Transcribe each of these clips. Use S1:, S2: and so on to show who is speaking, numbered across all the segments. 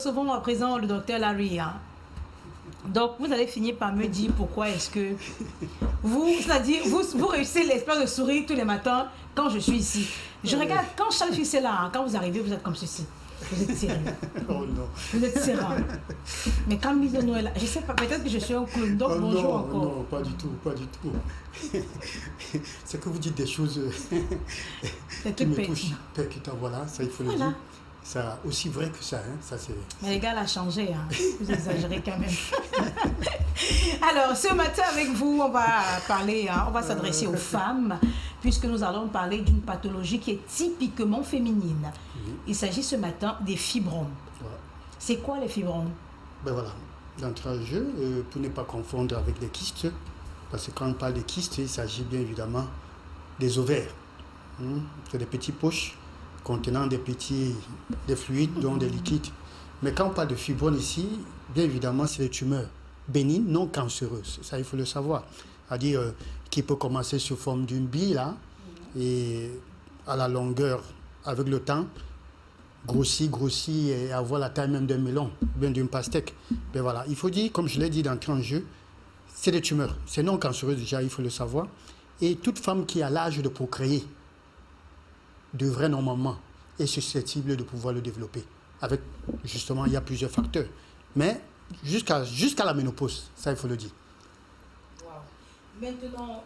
S1: Souvent à présent le docteur Larry. Donc vous allez finir par me dire pourquoi est-ce que c'est-à-dire vous réussissez l'espoir de sourire tous les matins quand je suis ici. Je regarde quand Charles Fils est là, quand vous arrivez, vous êtes comme ceci. Vous êtes sérieux.
S2: Oh non.
S1: Vous êtes serein. Mais quand Mise de Noël, je sais pas, peut-être que je suis un clown. Donc
S2: Oh
S1: bonjour
S2: non,
S1: encore.
S2: non, pas du tout, pas du tout. C'est que vous dites des choses qui me touchent, percutant, voilà, ça il faut le dire. Ça aussi vrai que ça, hein, ça c'est...
S1: Mais les gars, a changé, hein. Vous exagérez quand même. Alors, ce matin avec vous, on va parler, hein, on va s'adresser aux femmes, puisque nous allons parler d'une pathologie qui est typiquement féminine. Il s'agit ce matin des fibromes.
S2: Voilà.
S1: C'est quoi les fibromes?
S2: Ben voilà, d'entrée en jeu, pour ne pas confondre avec les kystes, parce que quand on parle de kystes, il s'agit bien évidemment des ovaires. C'est des petits poches contenant des fluides, dont des liquides. Mais quand on parle de fibromes ici, bien évidemment, c'est des tumeurs bénignes, non cancéreuses. Ça, il faut le savoir. C'est-à-dire qui peut commencer sous forme d'une bille, là, et à la longueur, avec le temps, grossir et avoir la taille même d'un melon, bien d'une pastèque. Mais voilà, il faut dire, comme je l'ai dit d'entrée en jeu, c'est des tumeurs. C'est non cancéreux déjà, il faut le savoir. Et toute femme qui a l'âge de procréer devrait normalement être susceptible de pouvoir le développer. Avec, justement, il y a plusieurs facteurs. Mais jusqu'à la ménopause, ça il faut le dire.
S1: Maintenant,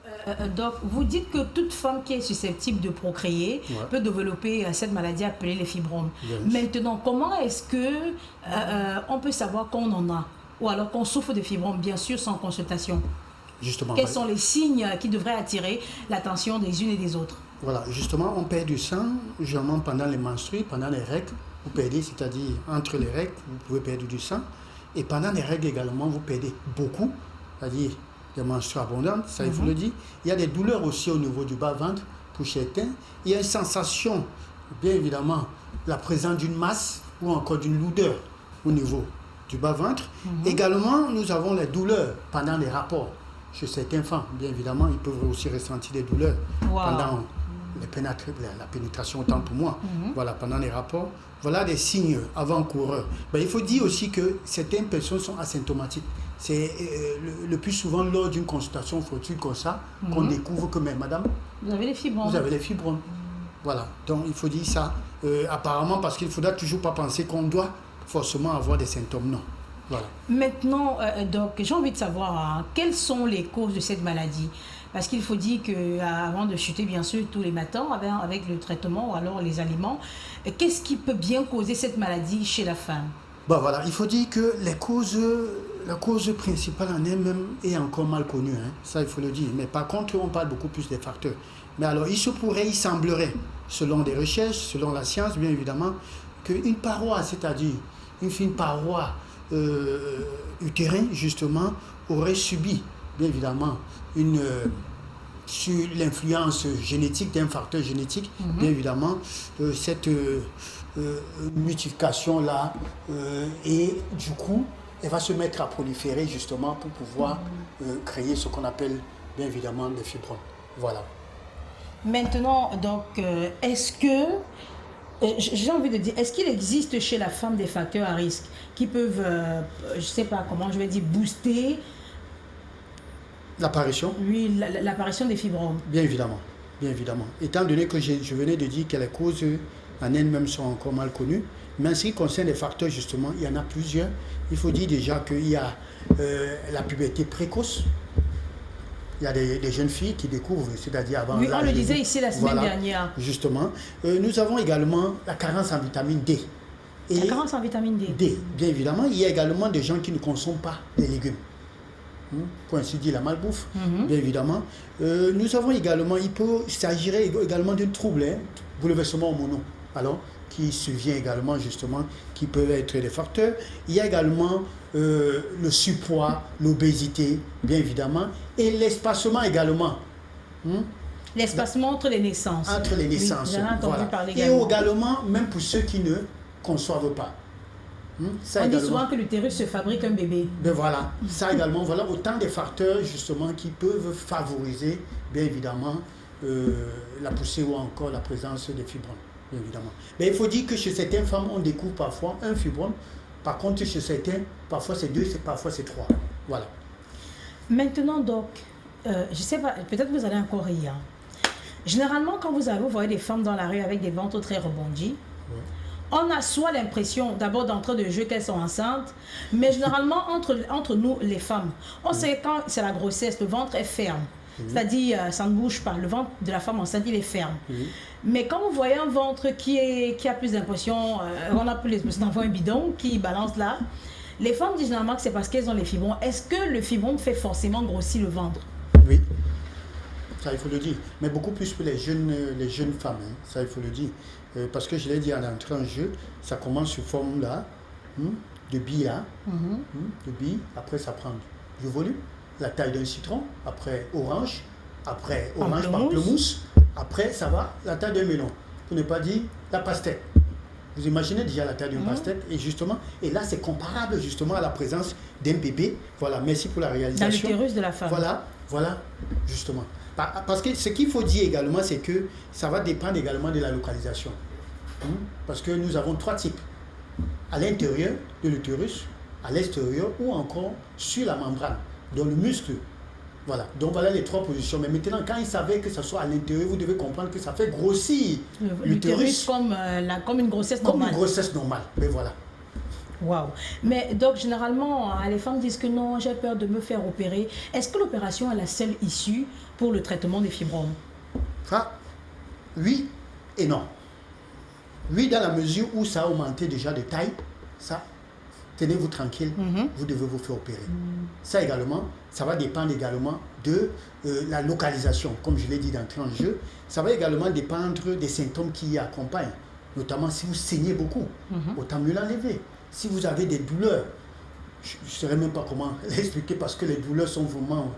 S1: donc, vous dites que toute femme qui est susceptible de procréer peut développer cette maladie appelée les fibromes. Maintenant, comment est-ce que on peut savoir qu'on en a ou alors qu'on souffre de fibromes, bien sûr, sans consultation?
S2: Justement.
S1: Quels sont les signes qui devraient attirer l'attention des unes et des autres?
S2: Voilà, justement, on perd du sang, généralement pendant les menstrues, pendant les règles, vous perdez, c'est-à-dire entre les règles, vous pouvez perdre du sang. Et pendant les règles également, vous perdez beaucoup, c'est-à-dire des menstrues abondantes, ça il faut le dire. Il y a des douleurs aussi au niveau du bas-ventre pour certains. Il y a une sensation, bien évidemment, la présence d'une masse ou encore d'une lourdeur au niveau du bas-ventre. Également, nous avons les douleurs pendant les rapports. Chez certains femmes, bien évidemment, ils peuvent aussi ressentir des douleurs pendant la pénétration, autant pour moi. Voilà, pendant les rapports. Voilà des signes avant-coureurs. Ben, il faut dire aussi que certaines personnes sont asymptomatiques. C'est le plus souvent lors d'une consultation fortuite comme ça qu'on découvre que, mais madame,
S1: vous avez les fibromes.
S2: Vous avez les fibromes. Voilà, donc il faut dire ça. Apparemment, parce qu'il ne faudra toujours pas penser qu'on doit forcément avoir des symptômes, non. Voilà.
S1: Maintenant, donc, j'ai envie de savoir quelles sont les causes de cette maladie. Parce qu'il faut dire qu'avant de chuter, bien sûr, tous les matins, avec le traitement ou alors les aliments, qu'est-ce qui peut bien causer cette maladie chez la femme?
S2: Bon, voilà, il faut dire que la cause principale en elle-même est encore mal connue. Hein. Ça, il faut le dire. Mais par contre, on parle beaucoup plus des facteurs. Mais alors, il semblerait, selon des recherches, selon la science, bien évidemment, qu'une paroi, c'est-à-dire une fine paroi utérine, justement, aurait subi, bien évidemment, sur l'influence génétique d'un facteur génétique, bien évidemment, cette multiplication-là, et du coup, elle va se mettre à proliférer justement pour pouvoir créer ce qu'on appelle, bien évidemment, les fibromes. Voilà.
S1: Maintenant, donc, est-ce que j'ai envie de dire, est-ce qu'il existe chez la femme des facteurs à risque qui peuvent, je ne sais pas comment je vais dire, booster
S2: l'apparition?
S1: Oui, l'apparition des fibromes.
S2: Bien évidemment, bien évidemment. Étant donné que je venais de dire que les causes en elles-mêmes sont encore mal connues, mais en ce qui concerne les facteurs, justement, il y en a plusieurs. Il faut dire déjà qu'il y a la puberté précoce. Il y a des jeunes filles qui découvrent, c'est-à-dire avant...
S1: Oui, on le disait ici la semaine dernière.
S2: Justement. Nous avons également la carence en vitamine D.
S1: La carence en vitamine D.
S2: D, bien évidemment. Il y a également des gens qui ne consomment pas des légumes. Pour ainsi dire, la malbouffe, bien évidemment. Nous avons également, il s'agirait également d'un trouble, bouleversement hormonaux, alors, qui survient également, justement, qui peuvent être des facteurs. Il y a également le surpoids, l'obésité, bien évidemment, et l'espacement également.
S1: L'espacement entre les naissances.
S2: Entre les naissances,
S1: oui, j'en ai entendu parler
S2: et
S1: également.
S2: également, même pour ceux qui ne conçoivent pas.
S1: On dit souvent que l'utérus se fabrique un bébé.
S2: Ben voilà, ça également, voilà autant de facteurs justement qui peuvent favoriser, bien évidemment, la poussée ou encore la présence des fibromes, bien évidemment. Mais il faut dire que chez certaines femmes, on découvre parfois un fibrome Par contre, chez certains, parfois c'est 2, parfois c'est 3. Voilà.
S1: Maintenant, donc, je ne sais pas, peut-être que vous allez encore rire. Généralement, quand vous voyez des femmes dans la rue avec des ventres très rebondis, on a soit l'impression, d'abord d'entrée de jeu, qu'elles sont enceintes, mais généralement, entre nous, les femmes, on sait quand c'est la grossesse, le ventre est ferme. C'est-à-dire, ça ne bouge pas. Le ventre de la femme enceinte, il est ferme. Mais quand vous voyez un ventre qui a plus d'impression, on a plus l'impression d'avoir un bidon qui balance là, les femmes disent généralement que c'est parce qu'elles ont les fibromes. Est-ce que le fibrome fait forcément grossir le ventre?
S2: Oui. Ça, il faut le dire. Mais beaucoup plus pour les jeunes femmes. Hein. Ça, il faut le dire. Parce que je l'ai dit en entrée en jeu, ça commence sous forme là, de billes là, de billes. Après, ça prend du volume, la taille d'un citron. Après, orange. Après, orange pamplemousse. Après, ça va, la taille d'un melon. Pour ne pas dire la pastèque. Vous imaginez déjà la taille d'une pastèque. Et justement, et là, c'est comparable justement à la présence d'un bébé. Voilà, merci pour la réalisation.
S1: Dans l'utérus de la femme.
S2: Voilà, justement. Parce que ce qu'il faut dire également, c'est que ça va dépendre également de la localisation. Parce que nous avons 3 types. À l'intérieur de l'utérus, à l'extérieur ou encore sur la membrane, dans le muscle. Voilà. Donc voilà les 3 positions. Mais maintenant, quand il savait que ce soit à l'intérieur, vous devez comprendre que ça fait grossir l'utérus
S1: comme une grossesse normale.
S2: Comme une grossesse normale. Mais voilà.
S1: Waouh. Mais donc, généralement, les femmes disent que non, j'ai peur de me faire opérer. Est-ce que l'opération est la seule issue pour le traitement des fibromes?
S2: Oui et non. Oui, dans la mesure où ça a augmenté déjà de taille, ça, tenez-vous tranquille, vous devez vous faire opérer. Ça également, ça va dépendre également de la localisation, comme je l'ai dit d'entrée en jeu. Ça va également dépendre des symptômes qui y accompagnent, notamment si vous saignez beaucoup, autant mieux l'enlever. Si vous avez des douleurs, je ne saurais même pas comment l'expliquer parce que les douleurs sont vraiment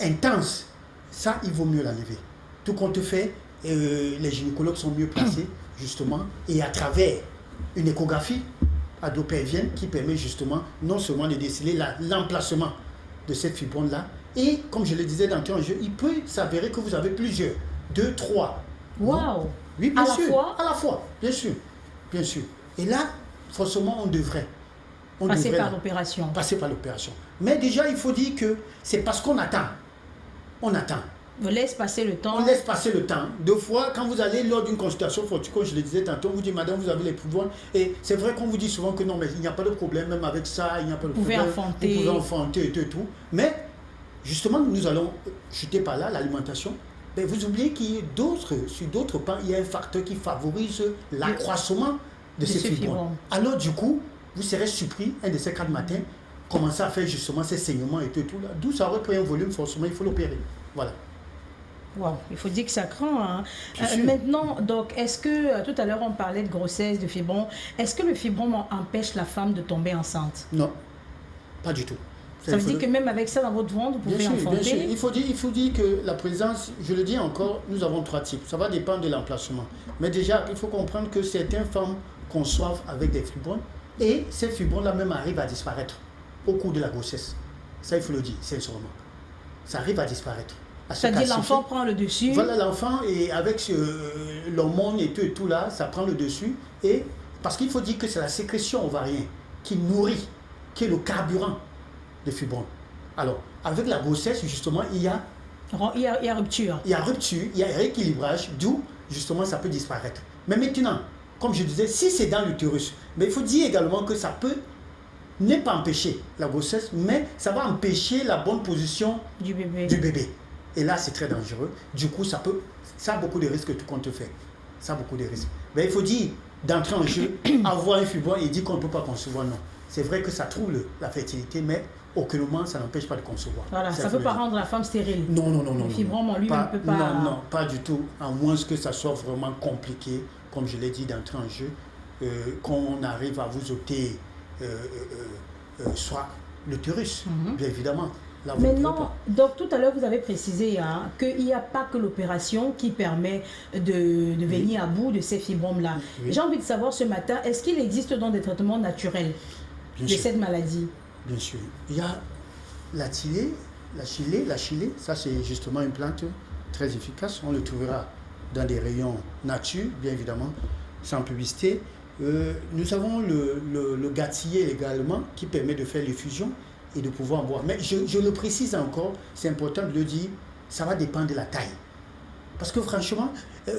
S2: intenses. Ça, il vaut mieux l'enlever. Tout compte fait, les gynécologues sont mieux placés, justement, et à travers une échographie endopelvienne qui permet justement non seulement de déceler l'emplacement de cette fibrome-là, et comme je le disais d'entrée en jeu, il peut s'avérer que vous avez plusieurs, 2, 3.
S1: Waouh!
S2: Oui, bien sûr.
S1: À
S2: la fois, bien sûr. Bien sûr. Et là, forcément, on devrait
S1: passer par l'opération.
S2: Passer par l'opération. Mais déjà, il faut dire que c'est parce qu'on attend. On attend.
S1: On laisse passer le temps.
S2: On laisse passer le temps. 2 fois, quand vous allez lors d'une consultation fortuite, comme je le disais tantôt, on vous dit, madame, vous avez les pouvoirs. Et c'est vrai qu'on vous dit souvent que non, mais il n'y a pas de problème, même avec ça, il n'y a pas de problème. Vous pouvez enfanter et tout. Mais, justement, nous allons chuter par là, l'alimentation. Mais vous oubliez qu'il y a sur d'autres plans, il y a un facteur qui favorise l'accroissement de ces fibromes. Alors, du coup, vous serez surpris, un de ces 4 matins, commencer à faire justement ces saignements et tout là. D'où ça aurait pris un volume, forcément, il faut l'opérer. Voilà.
S1: Wow, il faut dire que ça craint. Hein. Maintenant, donc, est-ce que, tout à l'heure, on parlait de grossesse, de fibrome. Est-ce que le fibrome empêche la femme de tomber enceinte?
S2: Non, pas du tout.
S1: Ça veut dire que même avec ça dans votre ventre, vous pouvez enfanter?
S2: Bien sûr. Il faut dire que la présence, je le dis encore, nous avons 3 types. Ça va dépendre de l'emplacement. Mais déjà, il faut comprendre que certaines femmes conçoivent avec des fibromes et ces fibromes-là même arrivent à disparaître au cours de la grossesse. Ça, il faut le dire, sincèrement. Ça arrive à disparaître.
S1: C'est-à-dire l'enfant prend le dessus.
S2: Voilà, l'enfant, et avec l'hormone et tout là, ça prend le dessus. Et parce qu'il faut dire que c'est la sécrétion ovarienne qui nourrit, qui est le carburant des fibromes. Alors, avec la grossesse, justement, il y a
S1: rupture.
S2: Il y a rupture, il y a rééquilibrage, d'où, justement, ça peut disparaître. Mais maintenant, comme je disais, si c'est dans l'utérus, mais il faut dire également que ça peut ne pas empêcher la grossesse, mais ça va empêcher la bonne position
S1: du
S2: bébé. Et là, c'est très dangereux. Du coup, ça a beaucoup de risques tout compte fait. Ça a beaucoup de risques. Mais il faut dire, d'entrer en jeu, avoir un fibrome et dire qu'on ne peut pas concevoir, non. C'est vrai que ça trouble la fertilité, mais aucunement, ça n'empêche pas de concevoir.
S1: Voilà, ça ne peut pas rendre la femme stérile.
S2: Non.
S1: Le fibrome en lui-même ne peut pas...
S2: Non, pas du tout. À moins que ça soit vraiment compliqué, comme je l'ai dit, d'entrer en jeu, qu'on arrive à vous ôter soit l'utérus, bien évidemment. Là,
S1: maintenant, donc tout à l'heure vous avez précisé qu'il n'y a pas que l'opération qui permet de venir à bout de ces fibromes-là. Oui. J'ai envie de savoir ce matin, est-ce qu'il existe donc des traitements naturels de cette maladie?
S2: Bien sûr. Il y a la chilée, ça c'est justement une plante très efficace. On le trouvera dans des rayons nature, bien évidemment, sans publicité. Nous avons le gâtillier également qui permet de faire l'effusion et de pouvoir boire. Mais je le précise encore, c'est important de le dire, ça va dépendre de la taille. Parce que franchement,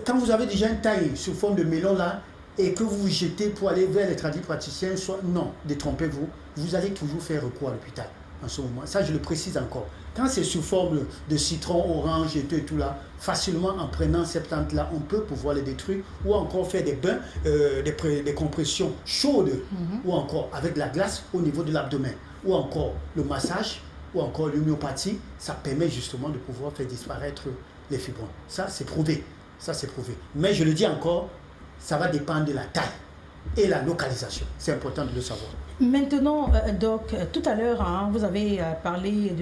S2: quand vous avez déjà une taille sous forme de melon là, et que vous vous jetez pour aller vers les tradipraticiens, soit non, détrompez-vous, vous allez toujours faire recours à l'hôpital en ce moment. Ça, je le précise encore. Quand c'est sous forme de citron, orange et tout là, facilement en prenant ces plantes-là, on peut pouvoir les détruire ou encore faire des bains, des compressions chaudes ou encore avec de la glace au niveau de l'abdomen ou encore le massage ou encore l'homéopathie, ça permet justement de pouvoir faire disparaître les fibromes. Ça, c'est prouvé. Ça, c'est prouvé. Mais je le dis encore, ça va dépendre de la taille et la localisation. C'est important de le savoir.
S1: Maintenant, Doc, tout à l'heure, vous avez parlé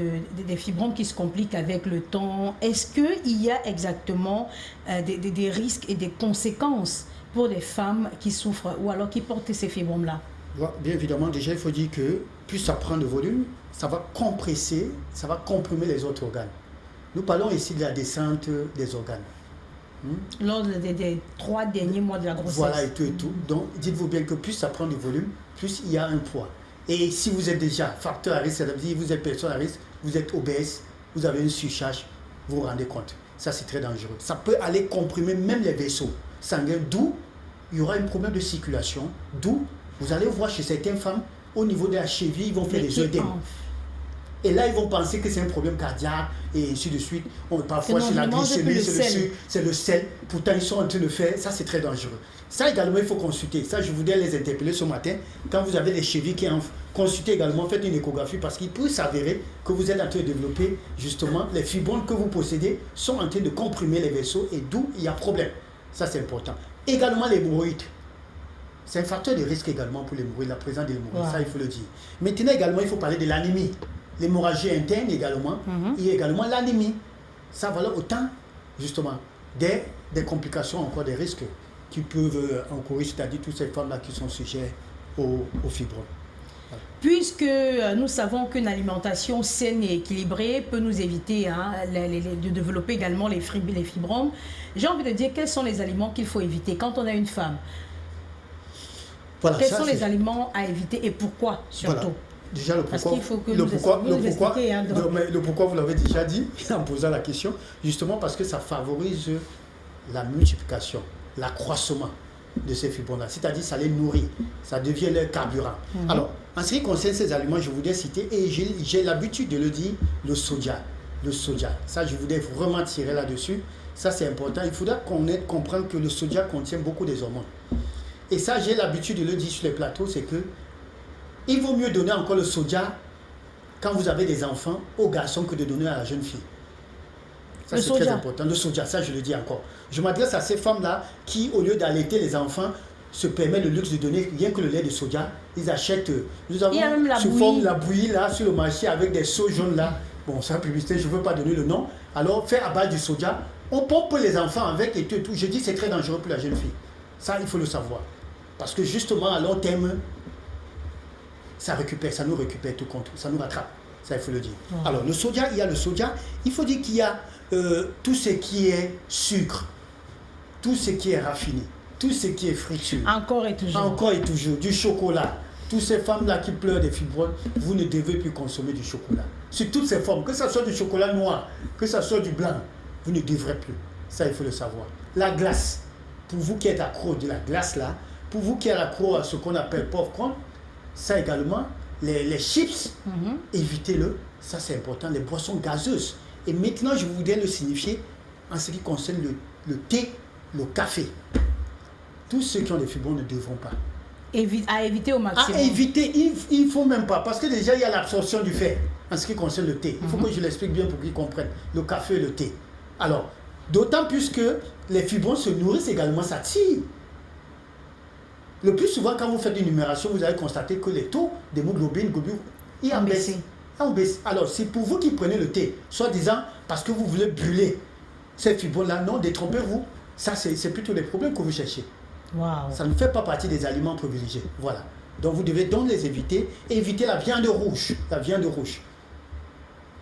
S1: des fibromes qui se compliquent avec le temps. Est-ce qu'il y a exactement des risques et des conséquences pour les femmes qui souffrent ou alors qui portent ces fibromes-là?
S2: Bien évidemment, déjà, il faut dire que plus ça prend de volume, ça va compresser, ça va comprimer les autres organes. Nous parlons ici de la descente des organes.
S1: Lors des 3 derniers mois de la grossesse.
S2: Voilà, et tout et tout. Donc, dites-vous bien que plus ça prend du volume, plus il y a un poids. Et si vous êtes déjà facteur à risque, c'est-à-dire vous êtes personne à risque, vous êtes obèse, vous avez une surcharge, vous vous rendez compte. Ça, c'est très dangereux. Ça peut aller comprimer même les vaisseaux sanguins, d'où il y aura un problème de circulation, d'où vous allez voir chez certaines femmes, au niveau de la cheville, ils vont faire des œdèmes. Et là, ils vont penser que c'est un problème cardiaque et ainsi de suite. Parfois, c'est la glycémie, c'est le sel. Pourtant, ils sont en train de faire. Ça, c'est très dangereux. Ça également, il faut consulter. Ça, je voudrais les interpeller ce matin. Quand vous avez les chevilles qui enflent, consultez également, faites une échographie parce qu'il peut s'avérer que vous êtes en train de développer, justement, les fibromes que vous possédez sont en train de comprimer les vaisseaux et d'où il y a problème. Ça, c'est important. Également, les hémorroïdes. C'est un facteur de risque également pour l'hémorroïde, la présence des hémorroïdes. Ouais. Ça, il faut le dire. Maintenant, également, il faut parler de l'anémie. L'hémorragie interne également, il y a également l'anémie. Ça, voilà autant, justement, des complications, encore des risques qui peuvent encourir, c'est-à-dire toutes ces femmes-là qui sont sujettes aux fibromes. Voilà.
S1: Puisque nous savons qu'une alimentation saine et équilibrée peut nous éviter de développer également les fibromes, j'ai envie de dire quels sont les aliments qu'il faut éviter quand on a une femme. Voilà, quels sont les aliments à éviter et pourquoi surtout? Voilà.
S2: Déjà, le pourquoi, vous l'avez déjà dit en posant la question, justement parce que ça favorise la multiplication, l'accroissement de ces fibromes-là. C'est-à-dire, ça les nourrit, ça devient leur carburant. Alors, en ce qui concerne ces aliments, je voudrais citer, et j'ai l'habitude de le dire, le soja. Le soja, ça, je voudrais vraiment tirer là-dessus. Ça, c'est important. Il faudra comprendre que le soja contient beaucoup des hormones. Et ça, j'ai l'habitude de le dire sur les plateaux, c'est que il vaut mieux donner encore le soja quand vous avez des enfants aux garçons que de donner à la jeune fille. Ça, c'est très important. Le soja, ça, je le dis encore. Je m'adresse à ces femmes-là qui, au lieu d'allaiter les enfants, se permettent le luxe de donner rien que le lait de soja. Ils achètent, nous avons sous forme la bouillie là, sur le marché avec des seaux jaunes là. Bon, ça, publicité, je ne veux pas donner le nom. Alors, fait à base du soja, on pompe les enfants avec et tout et tout. Je dis c'est très dangereux pour la jeune fille. Ça, il faut le savoir. Parce que justement, à long terme, ça nous récupère tout contre, ça nous rattrape, ça il faut le dire. Alors le soja, il y a le soja, il faut dire qu'il y a tout ce qui est sucre, tout ce qui est raffiné, tout ce qui est friture.
S1: Encore et toujours,
S2: du chocolat. Toutes ces femmes-là qui pleurent des fibromes, vous ne devez plus consommer du chocolat. Sur toutes ces formes, que ce soit du chocolat noir, que ce soit du blanc, vous ne devrez plus. Ça il faut le savoir. La glace, pour vous qui êtes accro de la glace là, pour vous qui êtes accro à ce qu'on appelle popcorn, ça également, les chips, évitez-le, ça c'est important, les boissons gazeuses. Et maintenant, je voudrais le signifier en ce qui concerne le thé, le café. Tous ceux qui ont des fibromes ne devront pas.
S1: À éviter au maximum.
S2: À éviter, il ne faut même pas, parce que déjà il y a l'absorption du fer en ce qui concerne le thé. Il faut que je l'explique bien pour qu'ils comprennent, le café et le thé. Alors, d'autant plus que les fibromes se nourrissent également, ça tire. Le plus souvent, quand vous faites une numération, vous allez constater que les taux d'hémoglobine, ils ont baissé. Alors, c'est pour vous qui prenez le thé, soi-disant parce que vous voulez brûler ces fibromes-là. Non, détrompez-vous. Ça, c'est plutôt les problèmes que vous cherchez.
S1: Wow.
S2: Ça ne fait pas partie des aliments privilégiés. Voilà. Donc, vous devez donc les éviter. Éviter la viande rouge. La viande rouge.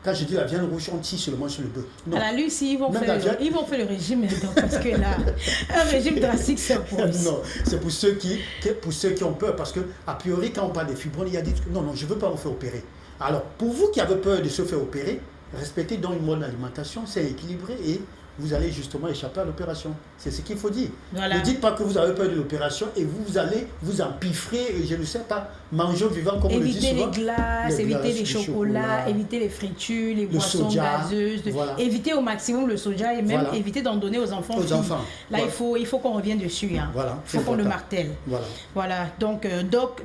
S2: Quand je dis la viande rouge, on tire seulement sur le bœuf.
S1: À la Lucie, ils vont faire le régime maintenant, parce que là, un régime drastique s'impose.
S2: Non, c'est pour ceux qui ont peur, parce que a priori, quand on parle des fibromes, il y a des trucs, non, je ne veux pas vous faire opérer. Alors, pour vous qui avez peur de se faire opérer, respectez donc une bonne alimentation, c'est équilibré et vous allez justement échapper à l'opération. C'est ce qu'il faut dire. Voilà. Ne dites pas que vous avez peur de l'opération et vous allez vous empiffrer, je ne sais pas, manger au vivant comme on le dit souvent.
S1: Évitez les glaces, évitez les chocolats, évitez les fritures, les boissons gazeuses, évitez au maximum le soja et même évitez d'en donner aux enfants. Là, il faut qu'on revienne dessus. Hein. Il faut qu'on le martèle. Voilà. Donc,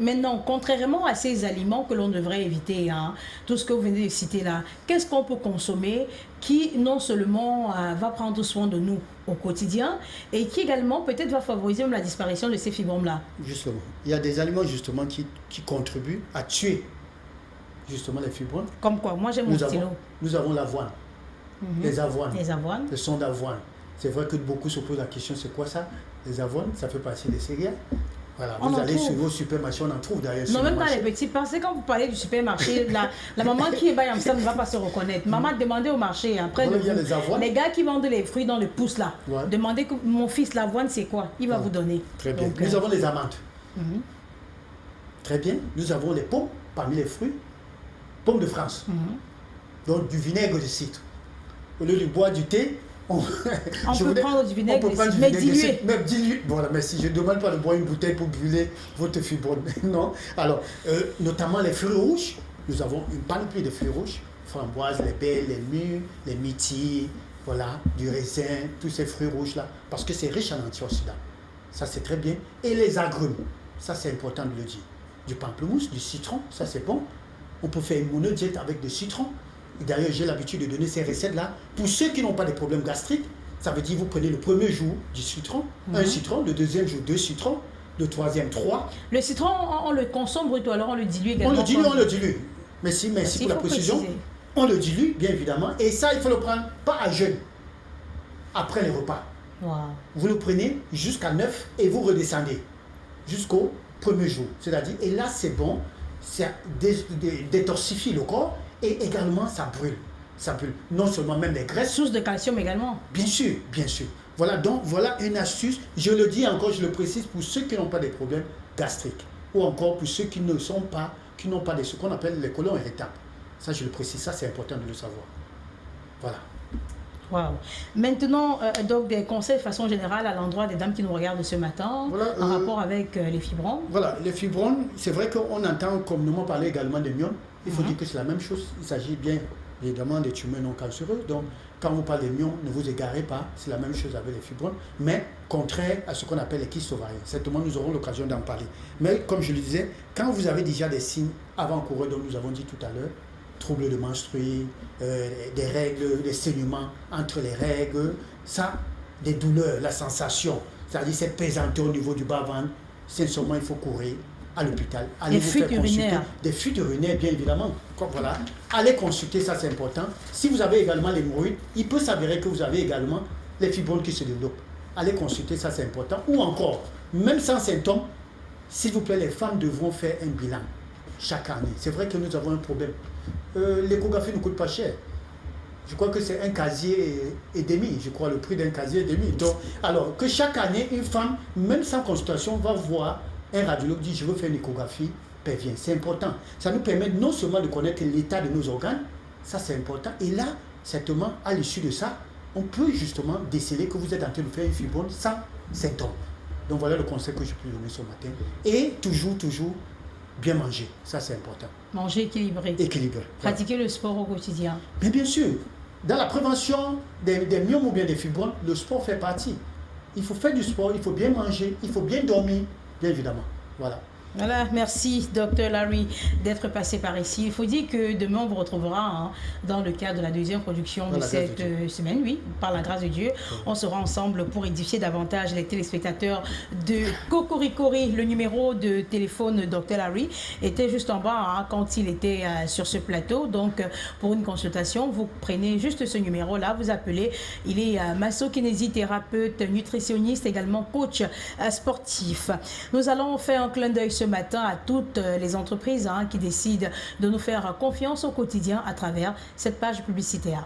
S1: maintenant, contrairement à ces aliments que l'on devrait éviter, hein, tout ce que vous venez de citer là, qu'est-ce qu'on peut consommer qui non seulement va prendre soin de nous au quotidien et qui également peut-être va favoriser même la disparition de ces fibromes-là.
S2: Justement, il y a des aliments justement qui contribuent à tuer justement les fibromes.
S1: Comme quoi? Moi j'aime mon stylo.
S2: Nous avons l'avoine, les avoines,
S1: le
S2: son d'avoine. C'est vrai que beaucoup se posent la question, c'est quoi ça? Les avoines, ça fait partie des céréales. Voilà, vous allez sur vos supermarchés, on en trouve d'ailleurs.
S1: Non, même pas les petits. Parce que quand vous parlez du supermarché, la maman qui est bas ça ne va pas se reconnaître. Maman, demandez au marché. Après, les gars qui vendent les fruits dans le pouce là, demandez que mon fils, l'avoine, c'est quoi? Il va vous donner.
S2: Très bien. Donc, nous avons les amandes. Très bien. Nous avons les pommes parmi les fruits. Pommes de France. Donc, du vinaigre de cidre. Au lieu de boire du thé,
S1: on peut prendre du vinaigre,
S2: mais dilué. Voilà, mais si je ne demande pas de boire une bouteille pour brûler votre fibrome, non. Alors, notamment les fruits rouges, nous avons une panoplie de fruits rouges, framboises, les baies, les mûres, les myrtilles, voilà, du raisin, tous ces fruits rouges-là, parce que c'est riche en antioxydants. Ça, c'est très bien. Et les agrumes, ça, c'est important de le dire. Du pamplemousse, du citron, ça, c'est bon. On peut faire une monodiète avec du citron. D'ailleurs, j'ai l'habitude de donner ces recettes-là. Pour ceux qui n'ont pas de problème gastrique, ça veut dire vous prenez le premier jour du citron, un citron, le deuxième jour 2 citrons, le troisième 3.
S1: Le citron, on le consomme brut ou alors on le dilue également?
S2: On le dilue. Merci pour la précision. Préciser. On le dilue, bien évidemment. Et ça, il faut le prendre pas à jeûne, après les repas. Vous le prenez jusqu'à 9 et vous redescendez jusqu'au premier jour. C'est-à-dire, et là, c'est bon, ça détoxifie le corps. Et également, ça brûle. Ça brûle. Non seulement même les graisses.
S1: Source de calcium également.
S2: Bien sûr, bien sûr. Voilà, donc voilà une astuce. Je le dis encore, je le précise pour ceux qui n'ont pas de problèmes gastriques. Ou encore pour ceux qui n'ont pas de ce qu'on appelle les colons irritables. Ça, je le précise, ça c'est important de le savoir. Voilà.
S1: Wow. Maintenant, donc des conseils de façon générale à l'endroit des dames qui nous regardent ce matin, en rapport avec les fibromes.
S2: Voilà, les fibromes, c'est vrai qu'on entend communément parler également de myomes. Il faut dire que c'est la même chose. Il s'agit bien évidemment des tumeurs non cancéreuses. Donc, quand vous parlez de myomes, ne vous égarez pas. C'est la même chose avec les fibromes, mais contraire à ce qu'on appelle les kystes ovariens. Certainement, nous aurons l'occasion d'en parler. Mais comme je le disais, quand vous avez déjà des signes avant-coureurs, dont nous avons dit tout à l'heure, troubles de menstrues, des règles, des saignements entre les règles, ça, des douleurs, la sensation, c'est-à-dire cette pesanteur au niveau du bas-ventre, sincèrement, il faut courir à l'hôpital. Allez vous faire consulter. Des fuites urinaires, bien évidemment. Voilà. Allez consulter, ça c'est important. Si vous avez également l'hémorroïde, il peut s'avérer que vous avez également les fibromes qui se développent. Allez consulter, ça c'est important. Ou encore, même sans symptômes, s'il vous plaît, les femmes devront faire un bilan chaque année. C'est vrai que nous avons un problème. L'échographie ne coûte pas cher. Je crois que c'est un casier et demi. Je crois le prix d'un casier et demi. Donc, alors que chaque année, une femme, même sans consultation, va voir un radiologue dit je veux faire une échographie, vient. C'est important. Ça nous permet non seulement de connaître l'état de nos organes, ça c'est important. Et là, certainement, à l'issue de ça, on peut justement déceler que vous êtes en train de faire une fibrome sans symptômes. Donc voilà le conseil que je peux donner ce matin. Et toujours, bien manger. Ça c'est important.
S1: Manger équilibré. Pratiquer le sport au quotidien.
S2: Mais bien sûr, dans la prévention des myomes ou bien des fibromes, le sport fait partie. Il faut faire du sport, il faut bien manger, il faut bien dormir. Bien évidemment. Voilà.
S1: Voilà, merci Dr Larry d'être passé par ici. Il faut dire que demain on vous retrouvera dans le cadre de la deuxième production de cette semaine, oui, par la grâce de Dieu. On sera ensemble pour édifier davantage les téléspectateurs de Cocoricory. Le numéro de téléphone de Dr Larry était juste en bas quand il était sur ce plateau. Donc pour une consultation, vous prenez juste ce numéro-là, vous appelez. Il est masso-kinésithérapeute, nutritionniste, également coach sportif. Nous allons faire un clin d'œil ce matin à toutes les entreprises qui décident de nous faire confiance au quotidien à travers cette page publicitaire.